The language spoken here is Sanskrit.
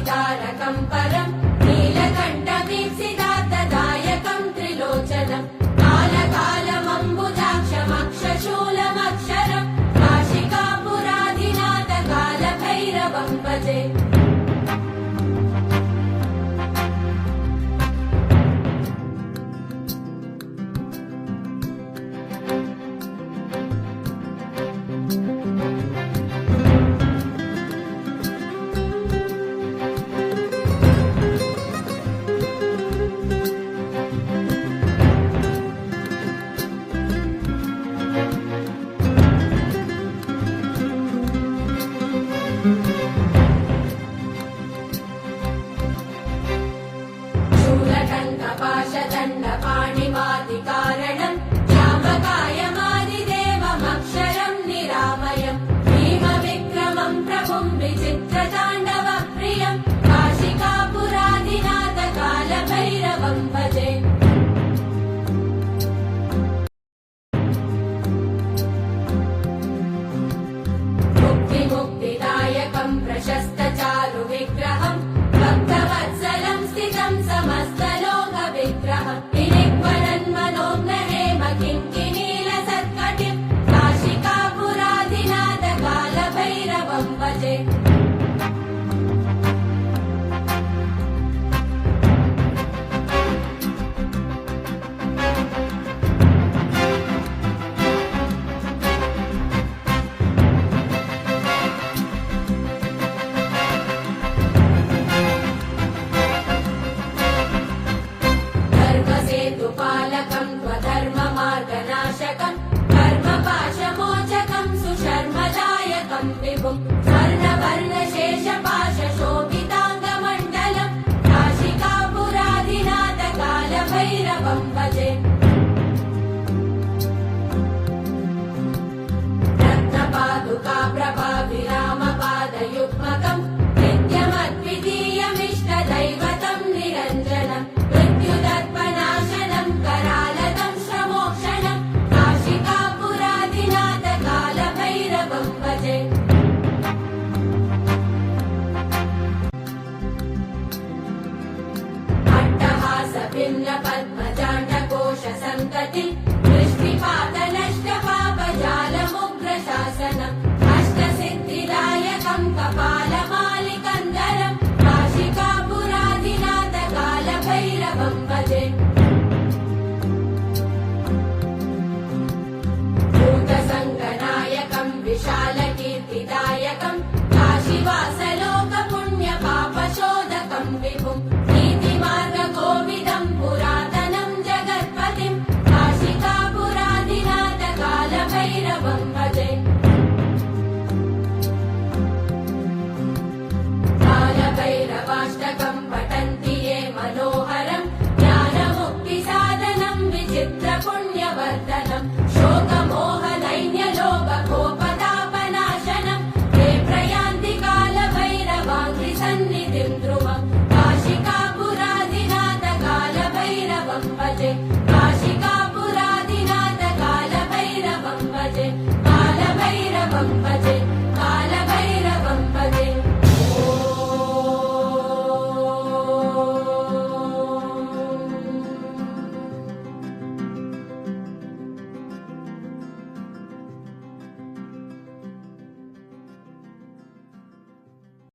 तारकं परं नीलकण्ठवीप्सितार्थदायकं त्रिलोचनं कालकालमम्बुजाक्षमक्षशूलमक्षरं काशिकापुराधिनाथ कालभैरवं भजे। शूलकण्ठपाशदण्डपाणिमादिकारणं श्यामकायमादिदेवमक्षरं निरामयं भीमविक्रमं प्रभुं विचित्रताण्डवप्रियं काशिकापुराधिनाथ कालभैरवं भजे। मुक्तिदायकं प्रशस्तचारुविग्रहं भक्तवत्सलं स्थितं समस्तलोकविग्रहं विनिक्वरन्मनोज्ञहेम किङ्किणीलसत्कटिं काशिकापुराधिनाथ कालभैरवं भजे। धर्मसेतुपालकं त्वधर्ममार्गनाशकं कर्मपाशमोचकं सुशर्मदायकं विभुं स्वर्णवर्णशेषपाशशोभिताङ्गमण्डलं काशिकापुराधिनाथ कालभैरवं भजे। रत्नपादुका प्रभाविरामपादयुग्मकं नित्यमद्वितीयमिष्टदैवतं निरञ्जनं मृत्युदर्पनाशनं करालदं श्रमोक्षणं काशिकापुराधिनाथ कालभैरवं भजे। अट्टहासभिन्नपद्मजाण्डकोशसन्ततिं